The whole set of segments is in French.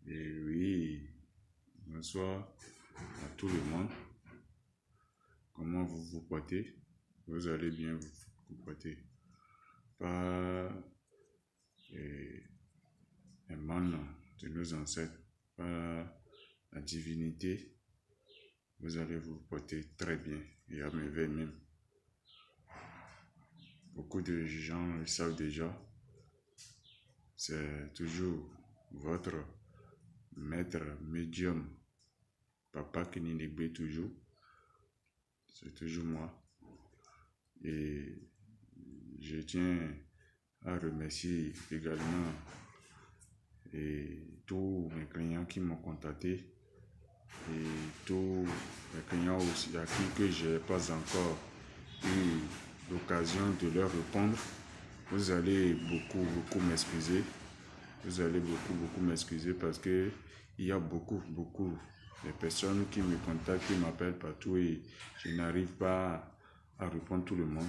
Et oui, bonsoir à tout le monde. Comment vous vous portez? Vous allez bien vous porter. Par les manes de nos ancêtres, par la divinité, vous allez vous porter très bien et à merveille même. Beaucoup de gens le savent déjà. C'est toujours votre maître médium, Papa Keninigbe toujours. C'est toujours moi. Et je tiens à remercier également tous mes clients qui m'ont contacté et tous les clients aussi à qui que je n'ai pas encore eu l'occasion de leur répondre. Vous allez beaucoup m'excuser. Vous allez beaucoup m'excuser parce que il y a beaucoup de personnes qui me contactent, qui m'appellent partout et je n'arrive pas à répondre tout le monde.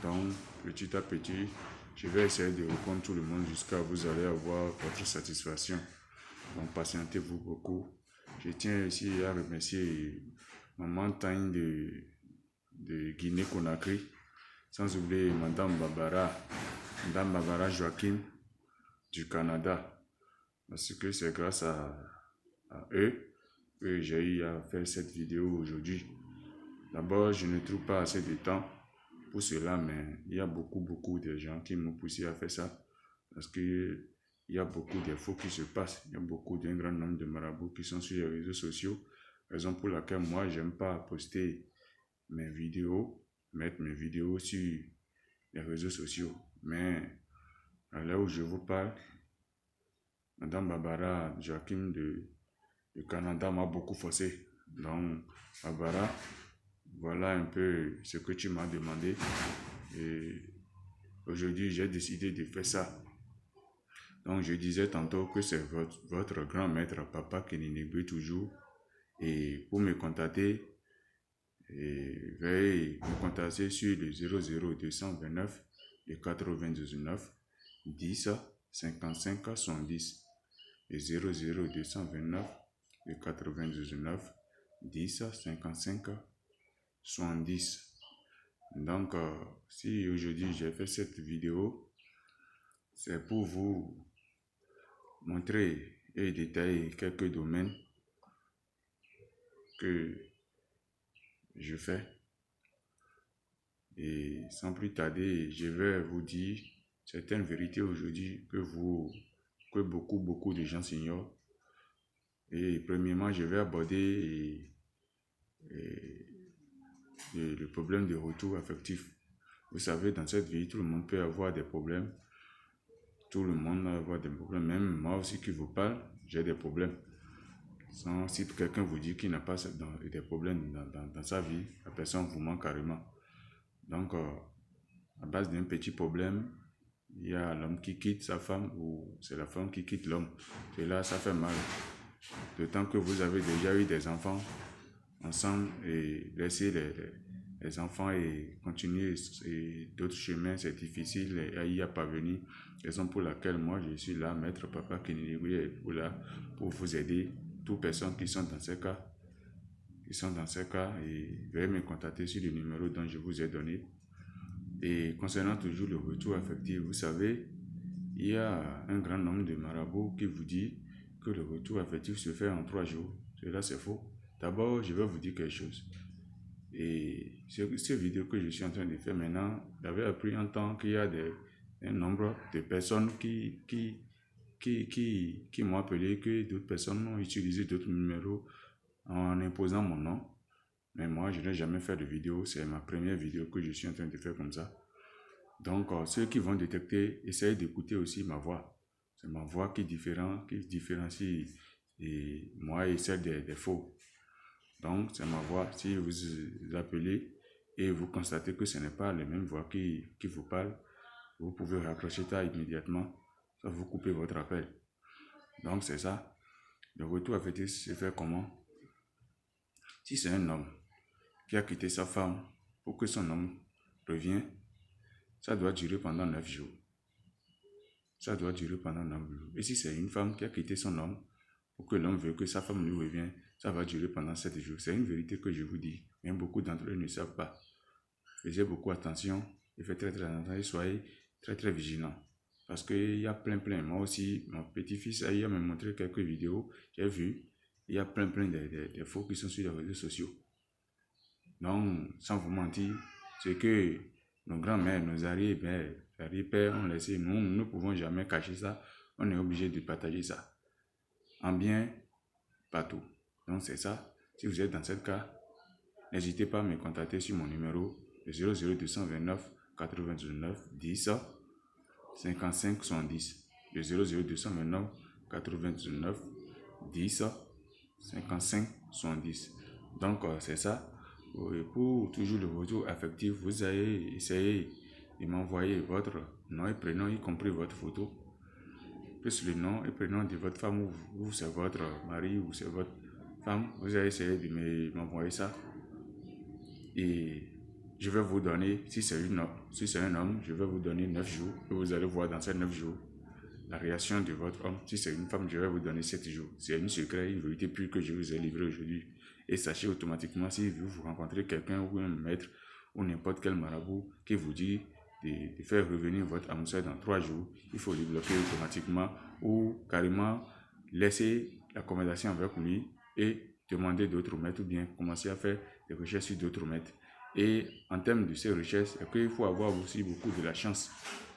Donc, petit à petit, je vais essayer de répondre tout le monde jusqu'à vous allez avoir votre satisfaction. Donc, patientez-vous beaucoup. Je tiens ici à remercier Maman Tagne de Guinée-Conakry, sans oublier Madame Barbara Joachim du Canada, parce que c'est grâce à eux que j'ai eu à faire cette vidéo aujourd'hui. D'abord, je ne trouve pas assez de temps pour cela, mais il y a beaucoup de gens qui m'ont poussé à faire ça, parce que il y a beaucoup d'infos qui se passent, il y a d'un grand nombre de marabouts qui sont sur les réseaux sociaux, raison pour laquelle moi, j'aime pas poster mes vidéos, mettre mes vidéos sur les réseaux sociaux, mais à l'heure où je vous parle, Madame Barbara Joachim du Canada m'a beaucoup forcé. Donc, Barbara, voilà un peu ce que tu m'as demandé. Et aujourd'hui, j'ai décidé de faire ça. Donc, je disais tantôt que c'est votre grand maître, Papa Keninigbe toujours. Et pour me contacter, veuillez me contacter sur le 00229 et 99 10 55 70. Et 00229 et 99 10 55 70. Donc, si aujourd'hui j'ai fait cette vidéo, c'est pour vous montrer et détailler quelques domaines que je fais. Et sans plus tarder, je vais vous dire certaines vérités aujourd'hui que beaucoup de gens s'ignorent. Et premièrement, je vais aborder le problème de retour affectif. Vous savez, dans cette vie, tout le monde peut avoir des problèmes. Tout le monde va avoir des problèmes. Même moi aussi qui vous parle, j'ai des problèmes. Si quelqu'un vous dit qu'il n'a pas des problèmes dans sa vie, la personne vous ment carrément. Donc, à base d'un petit problème, il y a l'homme qui quitte sa femme ou c'est la femme qui quitte l'homme. Et là, ça fait mal. D'autant que vous avez déjà eu des enfants ensemble et laisser les enfants et continuer d'autres chemins, c'est difficile à y parvenir. Raison pour laquelle moi je suis là, maître Papa Keninigbe, pour vous aider, toutes personnes qui sont dans ces cas, et veuillez me contacter sur le numéro dont je vous ai donné. Et concernant toujours le retour affectif, vous savez, il y a un grand nombre de marabouts qui vous dit que le retour affectif se fait en 3 jours. Cela c'est faux. D'abord, je vais vous dire quelque chose. Et cette vidéo que je suis en train de faire maintenant, j'avais appris en temps qu'il y a un nombre de personnes qui m'ont appelé, que d'autres personnes ont utilisé d'autres numéros en imposant mon nom. Mais moi, je n'ai jamais fait de vidéo. C'est ma première vidéo que je suis en train de faire comme ça. Donc, ceux qui vont détecter, essayez d'écouter aussi ma voix. C'est ma voix qui différencie moi et celle des faux. Donc, c'est ma voix. Si vous appelez et vous constatez que ce n'est pas la même voix qui vous parle, vous pouvez raccrocher ça immédiatement. Ça vous coupez votre appel. Donc, c'est ça. Le retour affectif se fait comment? Si c'est un homme qui a quitté sa femme pour que son homme revienne, ça doit durer pendant 9 jours. Ça doit durer pendant 9 jours. Et si c'est une femme qui a quitté son homme pour que l'homme veuille que sa femme lui revienne, ça va durer pendant 7 jours. C'est une vérité que je vous dis, mais beaucoup d'entre eux ne savent pas. Faites beaucoup attention et faites très attention et soyez très vigilants. Parce qu'il y a plein. Moi aussi, mon petit-fils il m'a montré quelques vidéos, j'ai vu, il y a plein de faux qui sont sur les réseaux sociaux. Donc, sans vous mentir, c'est que nos grands-mères, nos arrière-pères ont laissé, nous ne pouvons jamais cacher ça, on est obligé de partager ça. En bien, partout. Donc, c'est ça. Si vous êtes dans ce cas, n'hésitez pas à me contacter sur mon numéro 00229 99 10 55 70. Le 00229 99 10 55 70. Donc, c'est ça. Et pour toujours le retour affectif, vous allez essayer de m'envoyer votre nom et prénom, y compris votre photo, plus le nom et prénom de votre femme, ou c'est votre mari, ou c'est votre femme. Vous allez essayer de m'envoyer ça. Et je vais vous donner, si c'est un homme, je vais vous donner 9 jours. Et vous allez voir dans ces 9 jours la réaction de votre homme. Si c'est une femme, je vais vous donner 7 jours. C'est un secret, une vérité pure que je vous ai livré aujourd'hui. Et sachez automatiquement, si vous rencontrez quelqu'un ou un maître ou n'importe quel marabout qui vous dit de faire revenir votre âme sœur dans 3 jours, il faut le bloquer automatiquement ou carrément laisser la conversation avec lui et demander d'autres maîtres ou bien commencer à faire des recherches sur d'autres maîtres. Et en termes de ces recherches, il faut avoir aussi beaucoup de la chance.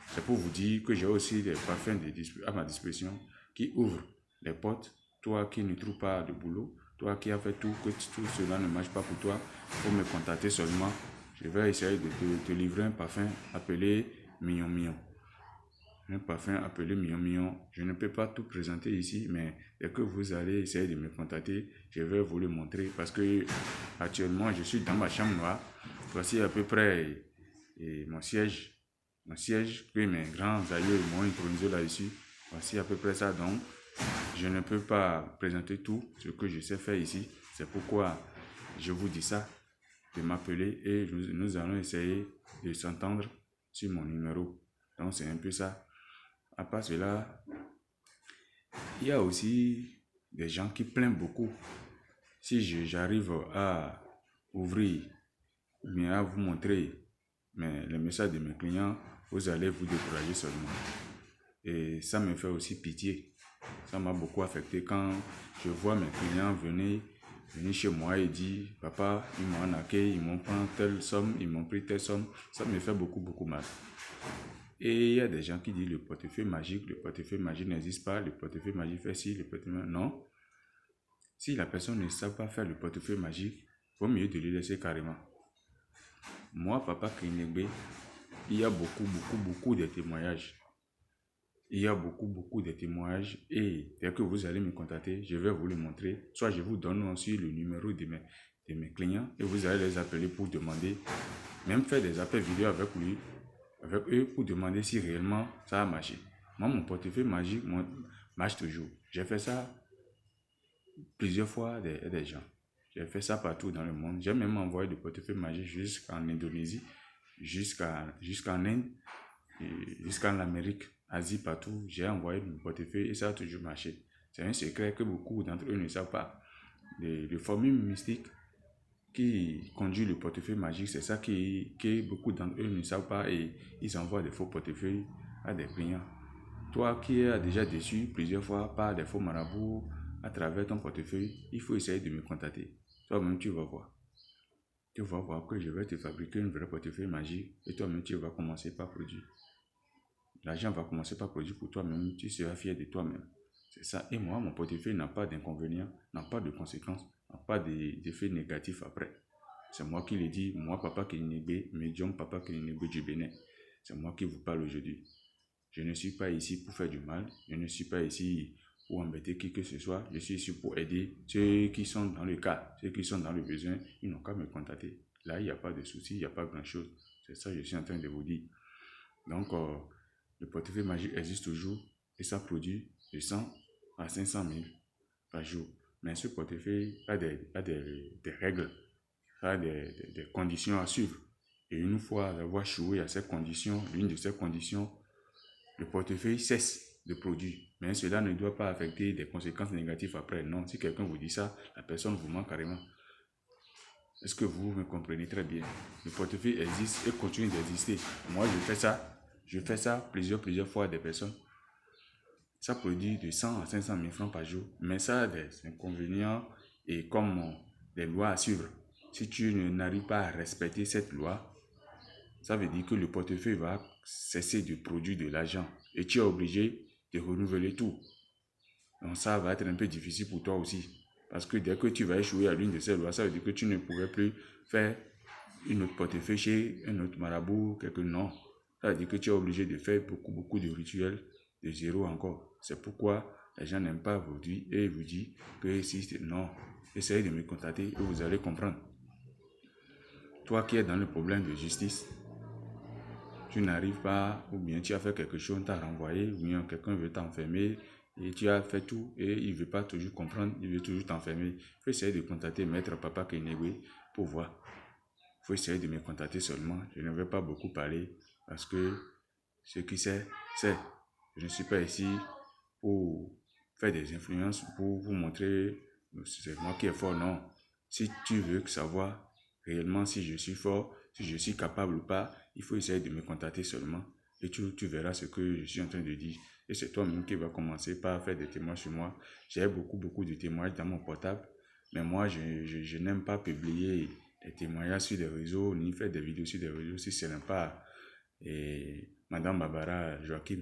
C'est pour vous dire que j'ai aussi des parfums à ma disposition qui ouvrent les portes. Toi qui ne trouves pas de boulot, toi qui as fait tout, que tout cela ne marche pas pour toi, il faut me contacter seulement. Je vais essayer de te livrer un parfum appelé Mignon Mignon. Un parfum appelé Mignon Mignon. Je ne peux pas tout présenter ici, mais dès que vous allez essayer de me contacter, je vais vous le montrer parce que actuellement je suis dans ma chambre noire. Voici à peu près mon siège que mes grands aïeux m'ont intronisé là-dessus. Voici à peu près ça. Donc, je ne peux pas présenter tout ce que je sais faire ici. C'est pourquoi je vous dis ça, de m'appeler et nous allons essayer de s'entendre sur mon numéro. Donc, c'est un peu ça. À part cela, il y a aussi des gens qui plaignent beaucoup. Si j'arrive à ouvrir, ou bien à vous montrer les messages de mes clients, vous allez vous décourager seulement. Et ça me fait aussi pitié. Ça m'a beaucoup affecté quand je vois mes clients venir chez moi et dire « Papa, ils m'ont arnaqué, ils m'ont pris telle somme, ils m'ont pris telle somme. » Ça me fait beaucoup mal. Et il y a des gens qui disent le portefeuille magique n'existe pas, le portefeuille magique fait ci, le portefeuille... Non. Si la personne ne sait pas faire le portefeuille magique, il vaut mieux de le laisser carrément. Moi, Papa Kinegbe, il y a beaucoup de témoignages. Il y a beaucoup de témoignages et dès que vous allez me contacter, je vais vous le montrer. Soit je vous donne aussi le numéro de mes clients et vous allez les appeler pour demander, même faire des appels vidéo avec eux pour demander si réellement ça a marché. Moi, mon portefeuille magique marche toujours. J'ai fait ça plusieurs fois des gens. J'ai fait ça partout dans le monde. J'ai même envoyé le portefeuille magique jusqu'en Indonésie, jusqu'en Inde, jusqu'en Amérique, Asie, partout. J'ai envoyé mon portefeuille et ça a toujours marché. C'est un secret que beaucoup d'entre eux ne savent pas. Les formules mystiques qui conduisent le portefeuille magique, c'est ça que beaucoup d'entre eux ne savent pas et ils envoient des faux portefeuilles à des clients. Toi qui as déjà déçu plusieurs fois par des faux marabouts à travers ton portefeuille, il faut essayer de me contacter. Toi-même, tu vas voir. Tu vas voir que je vais te fabriquer une vraie portefeuille magique et toi-même, tu vas commencer par produire. L'argent va commencer par produire pour toi-même, tu seras fier de toi-même. C'est ça. Et moi, mon portefeuille n'a pas d'inconvénients, n'a pas de conséquences, n'a pas d'effets négatifs après. C'est moi qui le dis, moi, Papa Kinegbe, médium Papa Kinegbe du Bénin. C'est moi qui vous parle aujourd'hui. Je ne suis pas ici pour faire du mal, je ne suis pas ici pour embêter qui que ce soit, je suis ici pour aider ceux qui sont dans le cas, ceux qui sont dans le besoin, ils n'ont qu'à me contacter. Là, il n'y a pas de souci, il n'y a pas grand-chose. C'est ça que je suis en train de vous dire. Donc, le portefeuille magique existe toujours et ça produit de 100 à 500 000 par jour. Mais ce portefeuille a des règles, a des conditions à suivre. Et une fois avoir joué à ces conditions, l'une de ces conditions, le portefeuille cesse de produire. Mais cela ne doit pas affecter des conséquences négatives après. Non, si quelqu'un vous dit ça, la personne vous ment carrément. Est-ce que vous me comprenez très bien? Le portefeuille existe et continue d'exister. Moi, je fais ça plusieurs fois à des personnes. Ça produit de 100 à 500 000 francs par jour. Mais ça a des inconvénients et comme des lois à suivre. Si tu n'arrives pas à respecter cette loi, ça veut dire que le portefeuille va cesser de produire de l'argent et tu es obligé de renouveler tout. Donc ça va être un peu difficile pour toi aussi. Parce que dès que tu vas échouer à l'une de ces lois, ça veut dire que tu ne pourrais plus faire une autre portefeuille chez un autre marabout, quelque non. Ça veut dire que tu es obligé de faire beaucoup de rituels de zéro encore. C'est pourquoi les gens n'aiment pas aujourd'hui et ils vous disent que si non, essayez de me contacter et vous allez comprendre. Toi qui es dans le problème de justice, tu n'arrives pas, ou bien tu as fait quelque chose, on t'a renvoyé, ou bien quelqu'un veut t'enfermer, et tu as fait tout, et il ne veut pas toujours comprendre, il veut toujours t'enfermer. Il faut essayer de contacter Maître Papa Kenegwe pour voir. Il faut essayer de me contacter seulement. Je ne vais pas beaucoup parler, parce que ce qui c'est. Je ne suis pas ici pour faire des influences, pour vous montrer c'est moi qui est fort, non. Si tu veux savoir réellement si je suis fort, si je suis capable ou pas, il faut essayer de me contacter seulement. Et tu verras ce que je suis en train de dire. Et c'est toi-même qui vas commencer par faire des témoignages sur moi. J'ai beaucoup de témoignages dans mon portable. Mais moi, je n'aime pas publier des témoignages sur des réseaux, ni faire des vidéos sur des réseaux si ce n'est pas Madame Barbara Joachim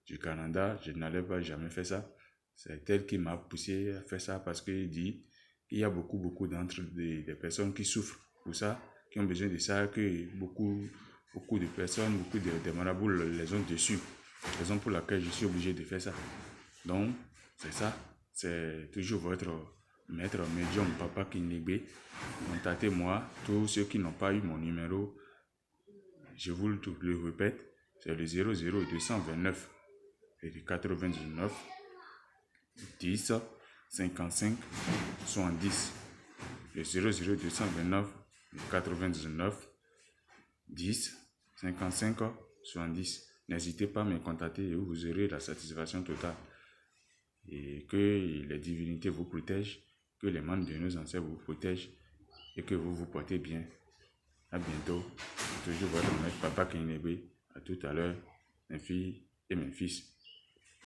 du Canada. Je n'allais pas jamais faire ça. C'est elle qui m'a poussé à faire ça parce qu'il dit qu'il y a beaucoup d'entre des personnes qui souffrent pour ça, qui ont besoin de ça, que beaucoup de personnes, beaucoup de marabouts les ont dessus. Raison pour laquelle je suis obligé de faire ça. Donc, c'est ça. C'est toujours votre maître médium Papa Kinigbe. Contactez-moi. Tous ceux qui n'ont pas eu mon numéro, je vous le répète, c'est le 00229 et le 99 10 55 70. Le 00229 99 10 55 70. N'hésitez pas à me contacter et vous aurez la satisfaction totale. Et que les divinités vous protègent, que les membres de nos ancêtres vous protègent et que vous vous portez bien. À bientôt. Toujours votre maître Papa Kenegbe. À tout à l'heure, mes filles et mes fils.